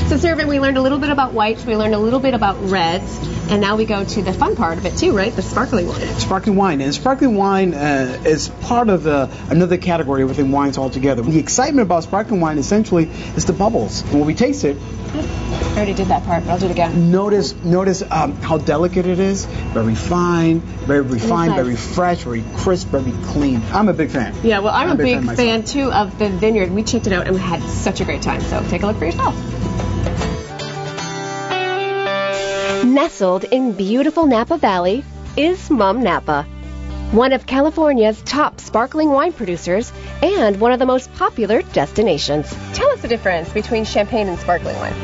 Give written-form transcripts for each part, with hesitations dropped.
So, Servant, we learned a little bit about whites, we learned a little bit about reds, and now we go to the fun part of it too, right? The sparkling wine. Sparkling wine. And sparkling wine is part of another category within wines altogether. The excitement about sparkling wine essentially is the bubbles. When we taste it, I already did that part, but I'll do it again. Notice how delicate it is. Very fine, very refined, very fresh, very crisp, very clean. I'm a big fan. Yeah, well, I'm a big fan too of the vineyard. We checked it out and we had such a great time. So take a look for yourself. Nestled in beautiful Napa Valley is Mumm Napa, one of California's top sparkling wine producers and one of the most popular destinations. Tell us the difference between champagne and sparkling wine.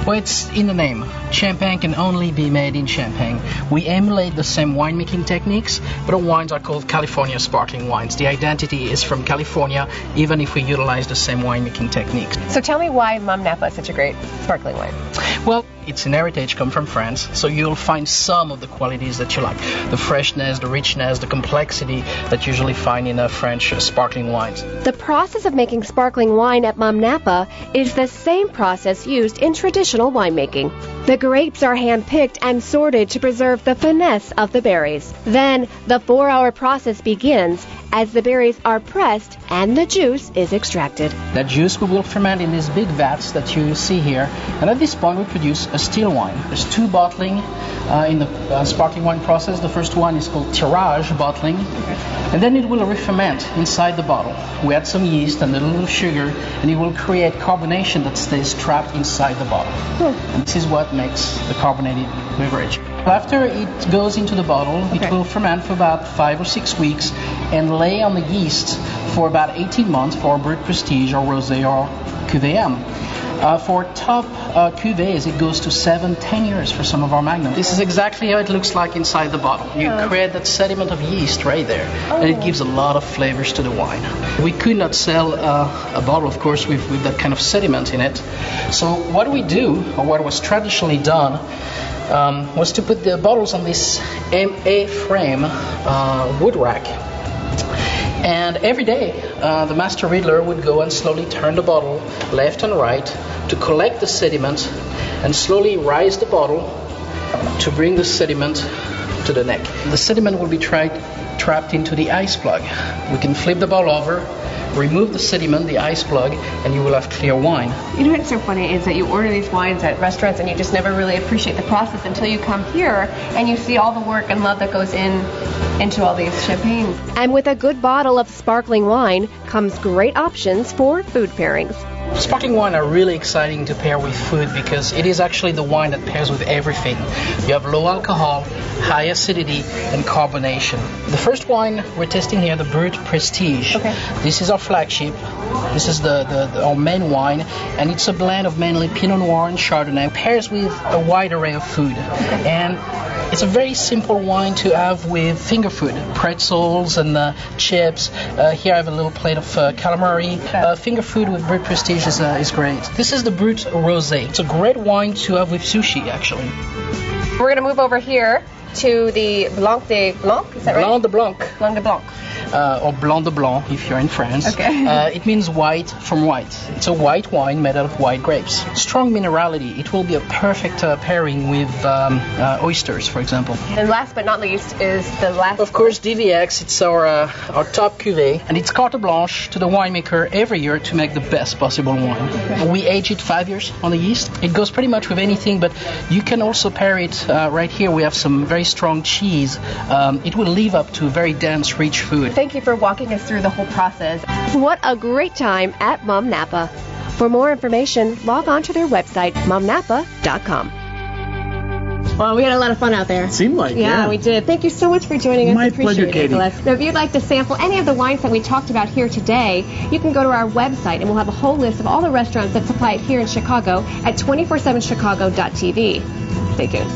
Well, it's in the name. Champagne can only be made in Champagne. We emulate the same winemaking techniques, but our wines are called California sparkling wines. The identity is from California, even if we utilize the same winemaking techniques. So tell me why Mumm Napa is such a great sparkling wine. Well, its heritage comes from France, so you'll find some of the qualities that you like. The freshness, the richness, the complexity that you usually find in French sparkling wines. The process of making sparkling wine at Mumm Napa is the same process used in traditional winemaking. The grapes are hand-picked and sorted to preserve the finesse of the berries. Then, the 4-hour process begins as the berries are pressed and the juice is extracted. That juice we will ferment in these big vats that you see here, and at this point we produce a still wine. There's 2 bottling in the sparkling wine process. The first one is called tirage bottling, and then it will re-ferment inside the bottle. We add some yeast and a little sugar, and it will create carbonation that stays trapped inside the bottle. And this is what makes the carbonated beverage. After it goes into the bottle, it will ferment for about 5 or 6 weeks and lay on the yeast for about 18 months for Brut Prestige or Rosé or Cuvée M. For top cuvées, it goes to 7-10 years for some of our Magnum. This is exactly how it looks like inside the bottle. You create that sediment of yeast right there, and it gives a lot of flavors to the wine. We could not sell a bottle, of course, with that kind of sediment in it. So what we do, or what was traditionally done, was to put the bottles on this A-frame wood rack. And every day, the master riddler would go and slowly turn the bottle left and right to collect the sediment and slowly rise the bottle to bring the sediment to the neck. The sediment will be trapped into the ice plug. We can flip the bottle over, remove the sediment, the ice plug, and you will have clear wine. You know what's so funny is that you order these wines at restaurants and you just never really appreciate the process until you come here and you see all the work and love that goes into all these champagnes. And with a good bottle of sparkling wine comes great options for food pairings. Sparkling wine are really exciting to pair with food because it is actually the wine that pairs with everything. You have low alcohol, high acidity, and carbonation. The first wine we're testing here, the Brut Prestige. This is our flagship. This is our main wine, and it's a blend of mainly Pinot Noir and Chardonnay. It pairs with a wide array of food. And it's a very simple wine to have with finger food, pretzels and chips. Here I have a little plate of calamari. Finger food with Brut Prestige is great. This is the Brut Rosé. It's a great wine to have with sushi, actually. We're going to move over here to the Blanc de Blanc, is that right? Blanc de Blanc. Blanc de Blanc. Or Blanc de Blanc if you're in France. It means white from white. It's a white wine made out of white grapes. Strong minerality. It will be a perfect pairing with oysters, for example. And last but not least is the last. Of course, DVX. It's our top cuvée, and it's carte blanche to the winemaker every year to make the best possible wine. We age it 5 years on the yeast. It goes pretty much with anything, but you can also pair it. Right here we have some very strong cheese. It will live up to very dense, rich food. Thank you for walking us through the whole process. What a great time at Mumm Napa. For more information, log on to their website, mummnapa.com. Well, we had a lot of fun out there. Seemed like, yeah. We did. Thank you so much for joining us. My pleasure, Katie. So if you'd like to sample any of the wines that we talked about here today, you can go to our website, and we'll have a whole list of all the restaurants that supply it here in Chicago at 247chicago.tv. Stay tuned.